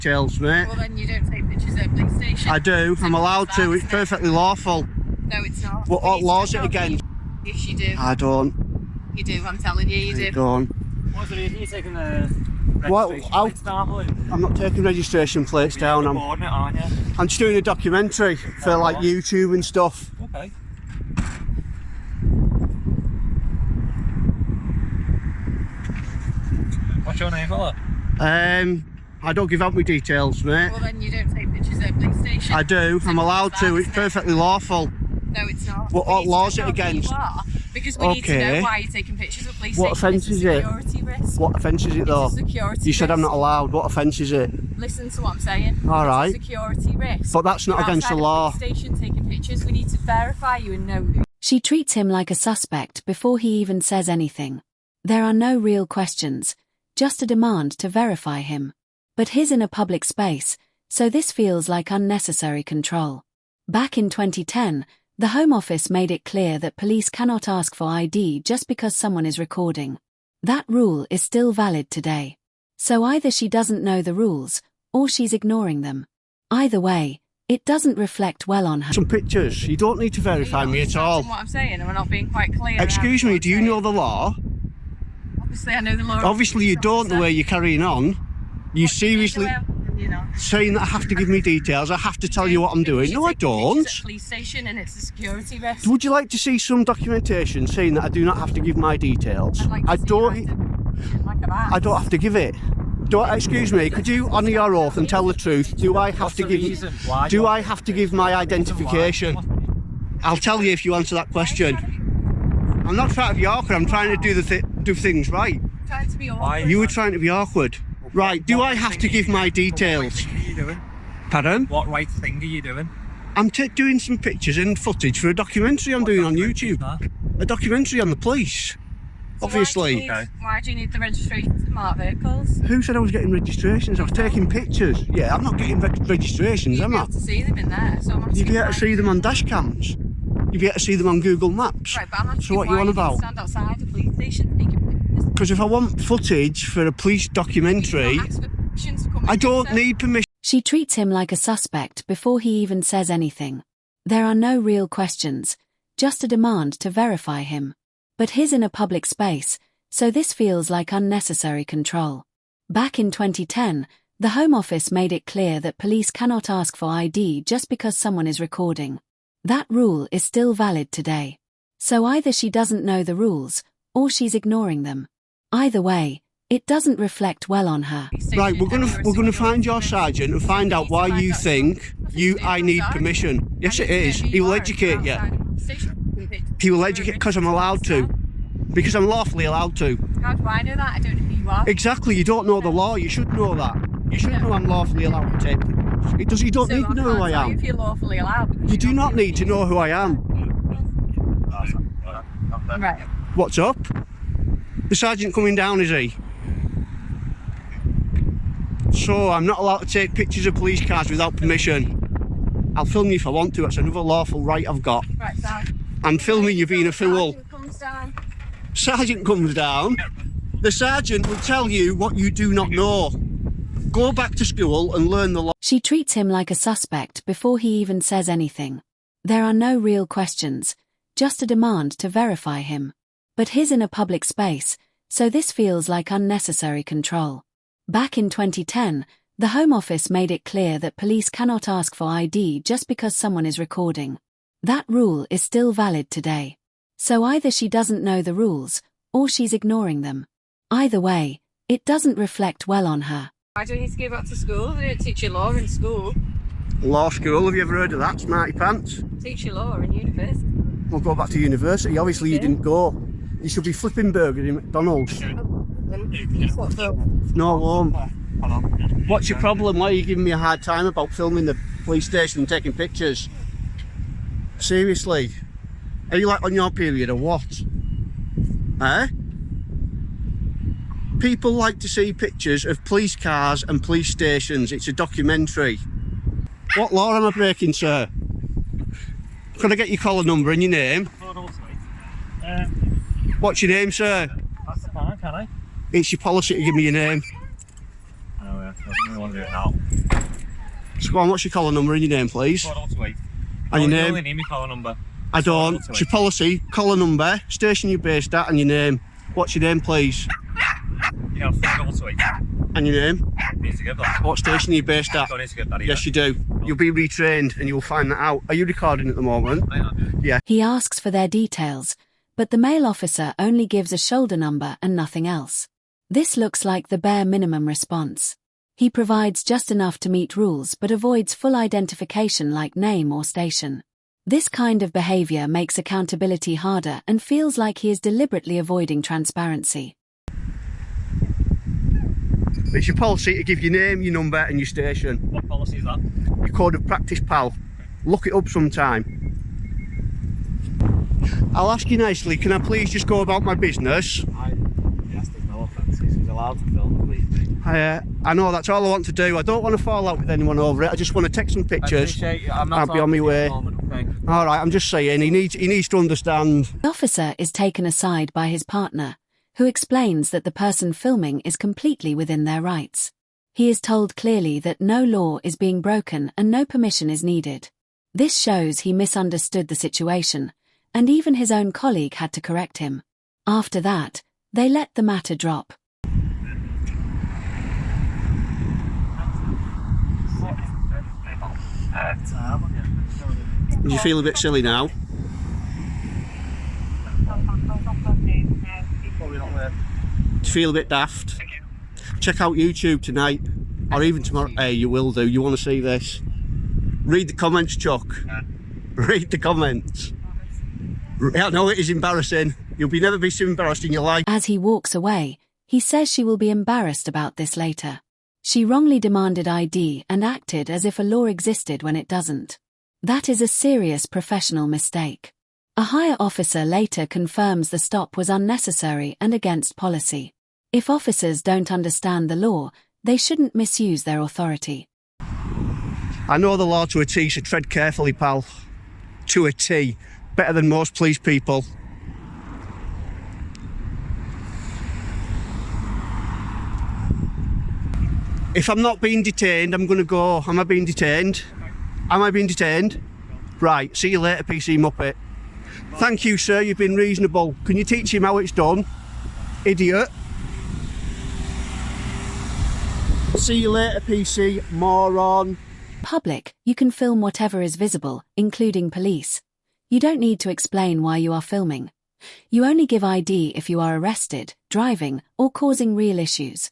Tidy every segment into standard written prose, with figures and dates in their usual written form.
details, mate. Well, then you don't take pictures at a police station. I do. I'm allowed to. It's perfectly lawful. No, it's not. What law's it against? Yes, you do. I don't. You do. I'm telling you, you do. Go on. What's the reason you're taking the registration Well, plates down, boy? I'm not taking registration plates down. You're recording it, aren't you? I'm just doing a documentary for like YouTube and stuff. Okay. What's your name, fella? I don't give out my details, mate. Well, then you don't take pictures at a police station. I do. I'm allowed to. It's perfectly lawful. No, it's not. What law's it against? Because we need to know why you're taking pictures of police What stations. offence is it? Security risk. What offence is it though? It's a security You said risk. I'm not allowed. What offence is it? Listen to what I'm saying. All right. It's a security risk. But that's not You're against the outside law. a police station taking pictures. We need to verify you and know who. She treats him like a suspect before he even says anything. There are no real questions, just a demand to verify him. But he's in a public space, so this feels like unnecessary control. Back in 2010, the Home Office made it clear that police cannot ask for ID just because someone is recording. That rule is still valid today. So either she doesn't know the rules, or she's ignoring them. Either way, it doesn't reflect well on her. Some pictures. You don't need to verify me at all. What I'm saying, and we're not being quite clear. Excuse me, do you know the law? Obviously, I know the law. Obviously you don't, the way you're carrying on. You seriously saying that I have to give me details, I have to tell you what I'm doing. No, I don't. It's a police station and it's a security risk. Would you like to see some documentation saying that I do not have to give my details? I don't have to give it. Excuse me, could you honour your oath and tell the truth? Do I have to give my identification? I'll tell you if you answer that question. I'm not trying to be awkward, I'm trying to do things right. Trying to be awkward. You were trying to be awkward. Right, do I have to give my details? What right thing are you doing? Pardon? What right thing are you doing? I'm doing some pictures and footage for a documentary I'm doing on YouTube. A documentary on the police. So obviously. Why do you need the registration to mark vehicles? Who said I was getting registrations? I was taking pictures. Yeah, I'm not getting registrations, am I? You'll be able to see them in there. So I'm You'd be able to see them on dash cams. You'd be able to see them on Google Maps. Right, but I'm asking So what you on about? Stand outside the police station taking pictures. Because if I want footage for a police documentary, I don't need permission. She treats him like a suspect before he even says anything. There are no real questions, just a demand to verify him. But he's in a public space, so this feels like unnecessary control. Back in 2010, the Home Office made it clear that police cannot ask for ID just because someone is recording. That rule is still valid today. So either she doesn't know the rules, or she's ignoring them. Either way, it doesn't reflect well on her. Right, we're gonna find your sergeant and find out why you think I need permission. Yes, it is. He will educate you. He will educate because I'm allowed to. Because I'm lawfully allowed to. How do I know that? I don't know who you are. Exactly, you don't know the law. You should know that. You should know I'm lawfully allowed to take pictures. You don't need to know who I am. If you're lawfully allowed. You do not need to know who I am. Right. What's up? The sergeant coming down, is he? So I'm not allowed to take pictures of police cars without permission. I'll film you if I want to, that's another lawful right I've got. Right, Sergeant. I'm filming you being a fool. Sergeant comes down. The sergeant will tell you what you do not know. Go back to school and learn the law. She treats him like a suspect before he even says anything. There are no real questions, just a demand to verify him. But he's in a public space, so this feels like unnecessary control. Back in 2010, the Home Office made it clear that police cannot ask for ID just because someone is recording. That rule is still valid today. So either she doesn't know the rules, or she's ignoring them. Either way, it doesn't reflect well on her. Why do you need to go back to school? They don't teach you law in school. Law school, have you ever heard of that, smarty pants? Teach you law in university. We'll go back to university, obviously you didn't go. You should be flipping burgers in McDonald's. No, I won't. What's your problem? Why are you giving me a hard time about filming the police station and taking pictures? Seriously? Are you like on your period or what? Eh? People like to see pictures of police cars and police stations. It's a documentary. What law am I breaking, sir? Could I get your collar number and your name? What's your name, sir? That's fine, can I? It's your policy to give me your name. Oh, yeah. I don't really want to do it now. So go on, what's your collar number and your name, please? 402. And your You name? only need my collar number. I don't. It's your policy, collar number, station you're based at, and your name. What's your name, please? Yeah, 402. And your name? Need to get that. What station are you based at? Don't need to get that either. Yes, you do. You'll be retrained and you'll find that out. Are you recording at the moment? I am. Yeah. He asks for their details, but the male officer only gives a shoulder number and nothing else. This looks like the bare minimum response. He provides just enough to meet rules but avoids full identification like name or station. This kind of behavior makes accountability harder and feels like he is deliberately avoiding transparency. It's your policy to give your name, your number and your station. What policy is that? Your code of practice, pal. Look it up sometime. I'll ask you nicely, can I please just go about my business? Yes, there's no offences. He's allowed to film, please. I know, that's all I want to do. I don't want to fall out with anyone over it. I just want to take some pictures. I'll be on my way. Alright, I'm just saying, he needs to understand. The officer is taken aside by his partner, who explains that the person filming is completely within their rights. He is told clearly that no law is being broken and no permission is needed. This shows he misunderstood the situation, and even his own colleague had to correct him. After that, they let the matter drop. Do you feel a bit silly now? Do you feel a bit daft? Check out YouTube tonight, or even tomorrow. Hey, you will do. You want to see this? Read the comments, Chuck. Read the comments. I know it is embarrassing. You'll never be so embarrassed in your life. As he walks away, he says she will be embarrassed about this later. She wrongly demanded ID and acted as if a law existed when it doesn't. That is a serious professional mistake. A higher officer later confirms the stop was unnecessary and against policy. If officers don't understand the law, they shouldn't misuse their authority. I know the law to a T, so tread carefully, pal. To a T. Better than most police people. If I'm not being detained, I'm going to go. Am I being detained? Am I being detained? Right, see you later, PC Muppet. Thank you, sir, you've been reasonable. Can you teach him how it's done? Idiot. See you later, PC moron. Public, you can film whatever is visible, including police. You don't need to explain why you are filming. You only give ID if you are arrested, driving, or causing real issues.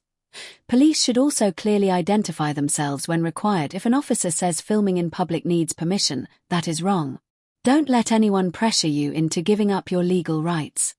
Police should also clearly identify themselves when required. If an officer says filming in public needs permission, that is wrong. Don't let anyone pressure you into giving up your legal rights.